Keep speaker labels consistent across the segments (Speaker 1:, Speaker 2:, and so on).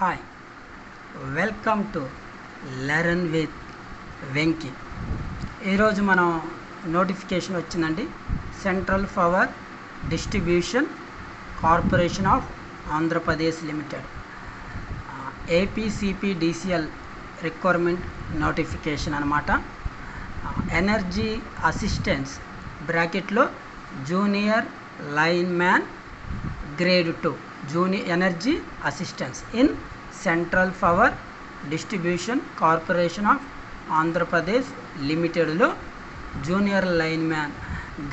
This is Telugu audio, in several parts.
Speaker 1: Hi, welcome to learn with Venky. ఈరోజు మనం నోటిఫికేషన్ వచ్చిందండి. Central power distribution corporation of Andhra Pradesh limited APCPDCL requirement notification అనమాట. ఎనర్జీ అసిస్టెన్స్ బ్రాకెట్లో junior lineman grade 2 junior energy assistants in central power distribution corporation of Andhra Pradesh లిమిటెడ్లో జూనియర్ లైన్ మ్యాన్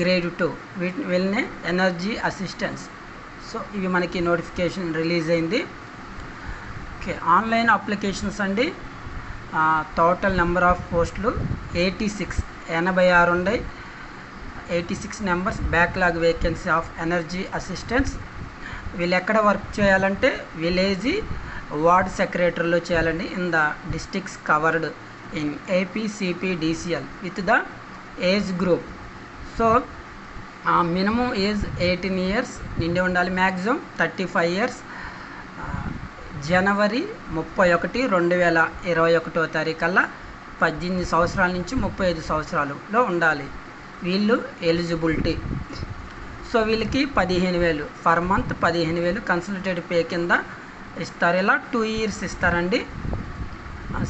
Speaker 1: గ్రేడ్ 2 వీళ్ళనే ఎనర్జీ అసిస్టెన్స్. సో ఇవి మనకి నోటిఫికేషన్ రిలీజ్ అయింది. ఓకే, ఆన్లైన్ అప్లికేషన్స్ అండి. టోటల్ నెంబర్ ఆఫ్ పోస్టులు 86 ఉన్నాయి. 86 numbers. Backlog vacancy of energy assistance. వీళ్ళు ఎక్కడ వర్క్ చేయాలంటే విలేజ్ వార్డ్ సెక్రటరీలో చేయాలండి. In the districts covered in APCPDCL with the age group. So minimum age 18 years నిండి ఉండాలి. Maximum 35 years. జనవరి 31, 2021 కల్లా 18 సంవత్సరాల నుంచి 35 సంవత్సరాలలో ఉండాలి వీళ్ళు ఎలిజిబిలిటీ. సో వీళ్ళకి 15,000 పర్ మంత్, 15,000 కన్సల్టేట్ పే కింద ఇస్తారు. ఇలా 2 years ఇస్తారండి.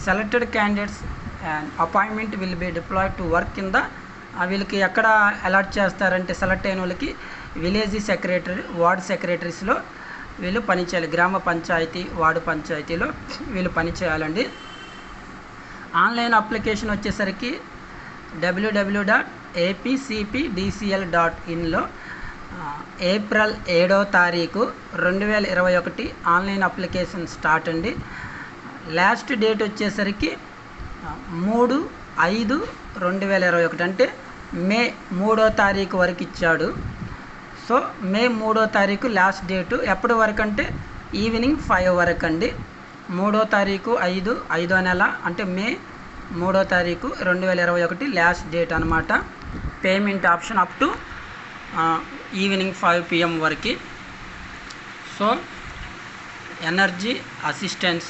Speaker 1: Selected candidates and appointment will be deployed to work కింద. వీళ్ళకి ఎక్కడ అలాట్ చేస్తారంటే సెలెక్ట్ అయిన వాళ్ళకి విలేజ్ సెక్రటరీ, వార్డ్ సెక్రటరీస్లో వీళ్ళు పనిచేయాలి. గ్రామ పంచాయతీ, వార్డు పంచాయతీలో వీళ్ళు పనిచేయాలండి. ఆన్లైన్ అప్లికేషన్ వచ్చేసరికి www.apcpdcl.inలో ఏప్రిల్ 7, 2021 ఆన్లైన్ అప్లికేషన్ స్టార్ట్ అండి. లాస్ట్ డేట్ వచ్చేసరికి 3/5/2021 అంటే మే 3 వరకు ఇచ్చాడు. సో మే 3 లాస్ట్ డేటు. ఎప్పటి వరకు అంటే ఈవినింగ్ 5 వరకు అండి. 3/5 నెల అంటే మే 3 2021 లాస్ట్ డేట్ అనమాట. Payment option up to evening 5 PM వరకు. So energy assistants.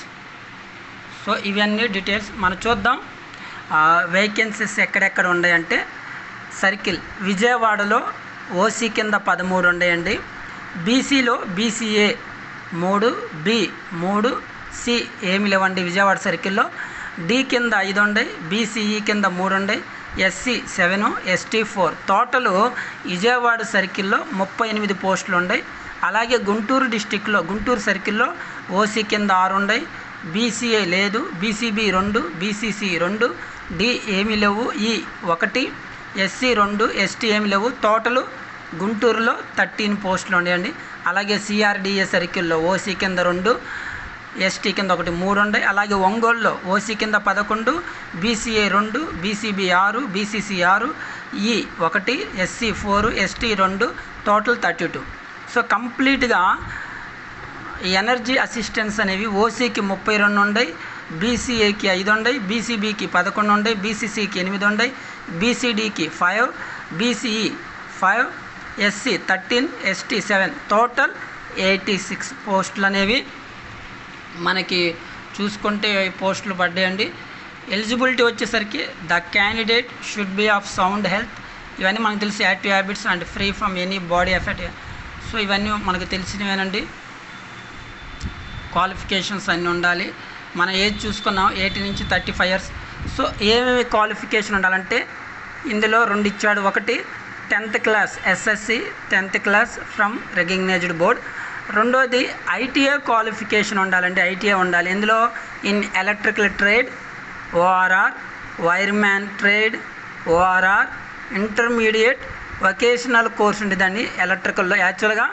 Speaker 1: సో ఇవన్నీ డీటెయిల్స్ మనం చూద్దాం. వేకెన్సీస్ ఎక్కడెక్కడ ఉన్నాయంటే సర్కిల్ విజయవాడలో ఓసీ కింద 13 ఉన్నాయండి. బీసీలో బీసీఏ 3, బి 3, సి ఏమి లేవండి విజయవాడ సర్కిల్లో. డి కింద 5 ఉన్నాయి, బీసీఈ కింద 3 ఉన్నాయి, ఎస్సీ 7, ఎస్టీ 4. టోటల్ విజయవాడ సర్కిల్లో 38 పోస్టులు ఉన్నాయి. అలాగే గుంటూరు డిస్టిక్లో గుంటూరు సర్కిల్లో ఓసీ కింద 6 ఉన్నాయి, బీసీఏ లేదు, బీసీబీ 2, బీసీసీ 2, డి ఏమీ లేవు, ఈ 1, ఎస్సీ 2, ఎస్టీ ఏమి లేవు. టోటల్ గుంటూరులో 13 పోస్టులు ఉన్నాయండి. అలాగే సిఆర్డిఏ సర్కిల్లో ఓసీ కింద 2, ఎస్టీ కింద 1, 3 ఉన్నాయి. అలాగే ఒంగోలులో ఓసీ కింద 11, బీసీఏ 2, బీసీబీ 6, బీసీసీ 6, ఈ 1, ఎస్సీ 4, ఎస్టీ 2, టోటల్ 32. సో కంప్లీట్గా ఈ ఎనర్జీ అసిస్టెన్స్ అనేవి ఓసీకి 32 ఉన్నాయి, బీసీఏకి 5 ఉన్నాయి, బీసీబీకి 11 ఉన్నాయి, బీసీసీకి 8 ఉన్నాయి, బీసీడీకి 5, బీసీఈ 5, ఎస్సీ 13, ఎస్టీ 7. టోటల్ 86 పోస్టులు అనేవి మనకి చూసుకుంటే పోస్టులు పడ్డాయండి. ఎలిజిబిలిటీ వచ్చేసరికి the candidate should be of sound health. ఇవన్నీ మనకు తెలిసి active habits and free from any body effect. So ఇవన్నీ మనకు తెలిసినవేనండి. క్వాలిఫికేషన్స్ అన్నీ ఉండాలి. మన ఏజ్ చూసుకున్నాం 18 నుంచి 35 years. సో ఏమేమి క్వాలిఫికేషన్ ఉండాలంటే ఇందులో 2 ఇచ్చాడు. ఒకటి 10th class SSC 10th class from recognized board. రెండోది ఐటీఐ క్వాలిఫికేషన్ ఉండాలండి. ఐటీఐ ఉండాలి. ఇందులో in electrical trade or, wireman trade or, intermediate vocational course ఉండేదండి ఎలక్ట్రికల్లో. యాక్చువల్గా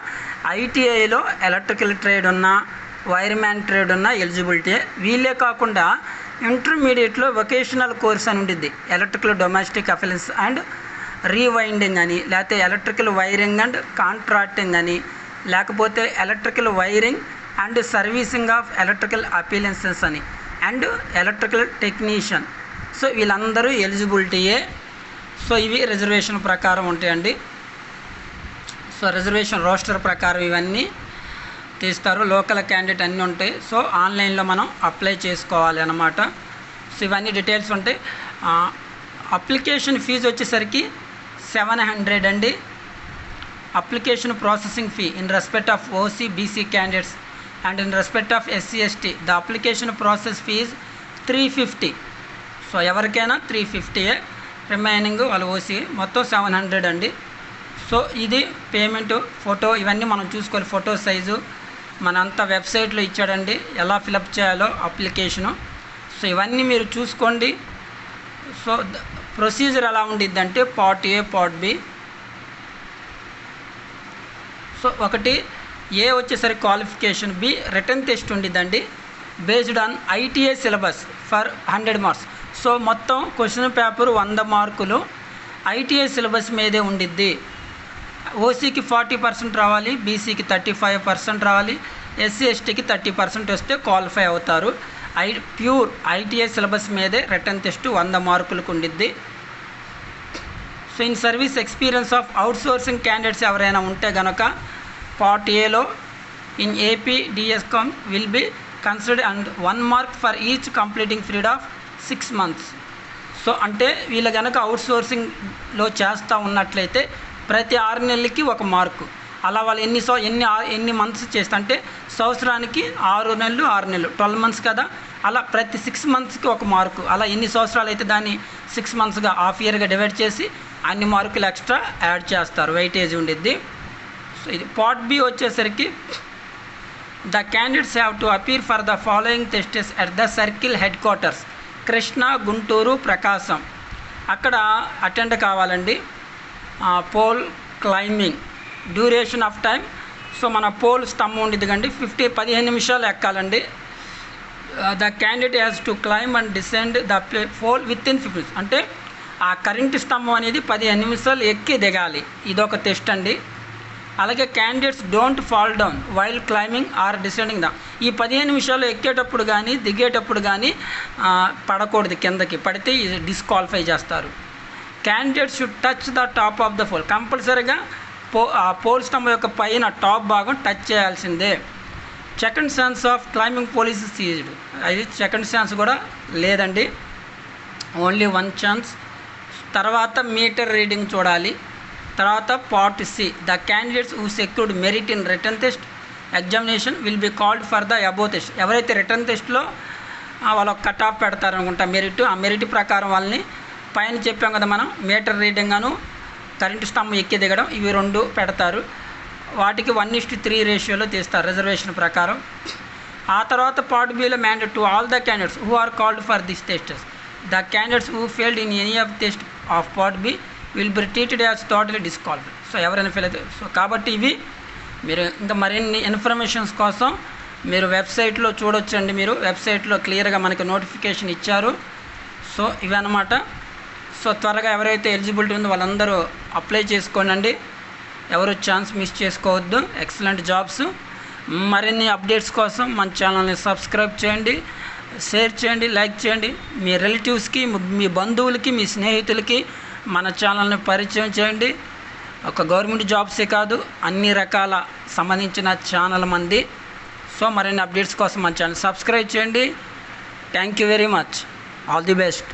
Speaker 1: ఐటీఐలో ఎలక్ట్రికల్ ట్రేడ్ ఉన్న, వైర్మ్యాన్ ట్రేడ్ ఉన్న ఎలిజిబిలిటీ. వీళ్ళే కాకుండా ఇంటర్మీడియట్లో వొకేషనల్ కోర్స్ అని ఉండిద్ది. Electrical domestic appliances and rewinding అని, లేకపోతే ఎలక్ట్రికల్ వైరింగ్ అండ్ కాంట్రాక్టింగ్ అని, లేకపోతే electrical wiring and servicing of electrical appliances అని, అండ్ ఎలక్ట్రికల్ టెక్నీషియన్. సో వీళ్ళందరూ ఎలిజిబిలిటీయే. సో ఇవి రిజర్వేషన్ ప్రకారం ఉంటాయండి. సో రిజర్వేషన్ రోస్టర్ ప్రకారం ఇవన్నీ. తీస్తారు, లోకల్ క్యాండిడేట్ అన్నీ ఉంటాయి. సో ఆన్లైన్లో మనం అప్లై చేసుకోవాలి అన్నమాట. సో ఇవన్నీ డీటెయిల్స్ ఉంటాయి. అప్లికేషన్ ఫీజు వచ్చేసరికి 700 అండి. Application processing fee in respect of OC BC candidates and in respect of SC ST the application process fees 350. So ఎవరికైనా 350, రిమైనింగ్ వాళ్ళు ఓసీ మొత్తం 700 అండి. సో ఇది పేమెంట్. ఫోటో ఇవన్నీ మనం చూసుకోవాలి, ఫోటో సైజు మనంతా వెబ్సైట్లో ఇచ్చాడండి, ఎలా ఫిలప్ చేయాలో అప్లికేషను. సో ఇవన్నీ మీరు చూసుకోండి. సో ప్రొసీజర్ ఎలా ఉండిద్దంటే part A, part B. So ఒకటి ఏ వచ్చేసరికి క్వాలిఫికేషన్, బి రిటర్న్ టెస్ట్ ఉండిద్దండి based on ITI syllabus for 100 marks. So మొత్తం క్వశ్చన్ పేపర్ 100 మార్కులు ఐటీఐ సిలబస్ మీదే ఉండిద్ది. ఓసీకి 40% రావాలి, బీసీకి 35% రావాలి, ఎస్సీ ఎస్టీకి 30% వస్తే క్వాలిఫై అవుతారు. ప్యూర్ ఐటీఐ సిలబస్ మీదే రిటర్న్ టెస్ట్ 100 మార్కులకు ఉండిద్ది. So in service experience of outsourcing candidates ఎవరైనా ఉంటే కనుక పార్ట్ ఏలో in AP DISCOM will be considered and 1 mark for each completing period of 6 months. So అంటే వీళ్ళు కనుక అవుట్సోర్సింగ్లో చేస్తూ ఉన్నట్లయితే ప్రతి 6 నెలలకి 1 మార్కు. అలా వాళ్ళు ఎన్ని మంత్స్ చేస్తా అంటే సంవత్సరానికి 6 నెలలు 6 నెలలు 12 months కదా, అలా ప్రతి 6 monthsకి 1 మార్కు. అలా ఎన్ని సంవత్సరాలు అయితే దాన్ని 6 monthsగా హాఫ్ ఇయర్గా డివైడ్ చేసి అన్ని మార్కులు ఎక్స్ట్రా యాడ్ చేస్తారు, వెయిటేజ్ ఉండిద్ది. సో ఇది పార్ట్ బి వచ్చేసరికి the candidates have to appear for the following tests at the circle headquarters Krishna, Guntur, Prakasam. అక్కడ అటెండ్ కావాలండి. Pole climbing duration of time. So మన పోల్ స్తంభం ఉండిద్ది కండి 15 నిమిషాలు ఎక్కాలండి. The candidate has to climb and descend the pole within 15 minutes. అంటే ఆ కరెంట్ స్తంభం అనేది 15 నిమిషాలు ఎక్కి దిగాలి. ఇదొక టెస్ట్ అండి. అలాగే candidates don't fall down while climbing are descending the. ఈ 15 నిమిషాలు ఎక్కేటప్పుడు కానీ దిగేటప్పుడు కానీ పడకూడదు, కిందకి పడితే డిస్క్వాలిఫై చేస్తారు. Candidates should touch the top of the pole. కంపల్సరీగా పోల్ స్తంభం యొక్క పైన టాప్ భాగం టచ్ చేయాల్సిందే. Second chance of climbing pole is seized. అది సెకండ్ ఛాన్స్ కూడా లేదండి, ఓన్లీ 1 ఛాన్స్. తర్వాత మీటర్ రీడింగ్ చూడాలి. తర్వాత part C the candidates who secured merit in written test examination will be called for the above test. ఎవరైతే రిటర్న్ టెస్ట్లో వాళ్ళ కట్ ఆఫ్ పెడతారనుకుంటా మెరిట్, ఆ మెరిట్ ప్రకారం వాళ్ళని పైన చెప్పాం కదా మనం, మీటర్ రీడింగ్ అను కరెంటు స్తంభం ఎక్కి దిగడం, ఇవి 2 పెడతారు. వాటికి 1:3 రేషియోలో తీస్తారు రిజర్వేషన్ ప్రకారం. ఆ తర్వాత part below mandate to all the candidates who are called for this tests the candidates who failed in any of test of part B will be treated as totally disqualified. So ఎవరైనా ఫెయిల్ అయితే. సో కాబట్టి ఇవి మీరు ఇంకా మరిన్ని ఇన్ఫర్మేషన్స్ కోసం మీరు వెబ్సైట్లో చూడొచ్చండి. మీరు వెబ్సైట్లో క్లియర్గా మనకి నోటిఫికేషన్ ఇచ్చారు. సో ఇవి అన్నమాట. సో త్వరగా ఎవరైతే ఎలిజిబిలిటీ ఉందో వాళ్ళందరూ అప్లై చేసుకోండి. ఎవరు ఛాన్స్ మిస్ చేసుకోవద్దు. Excellent jobs. మరిన్ని అప్డేట్స్ కోసం మన ఛానల్ని సబ్స్క్రైబ్ చేయండి, షేర్ చేయండి, లైక్ చేయండి. మీ రిలేటివ్స్కి, మీ బంధువులకి, మీ స్నేహితులకి మన ఛానల్ని పరిచయం చేయండి. ఒక గవర్నమెంట్ జాబ్సే కాదు, అన్ని రకాల సంబంధించిన ఛానల్ మంది. సో మరిన్ని అప్డేట్స్ కోసం మన ఛానల్ సబ్స్క్రైబ్ చేయండి. Thank you very much. All the best.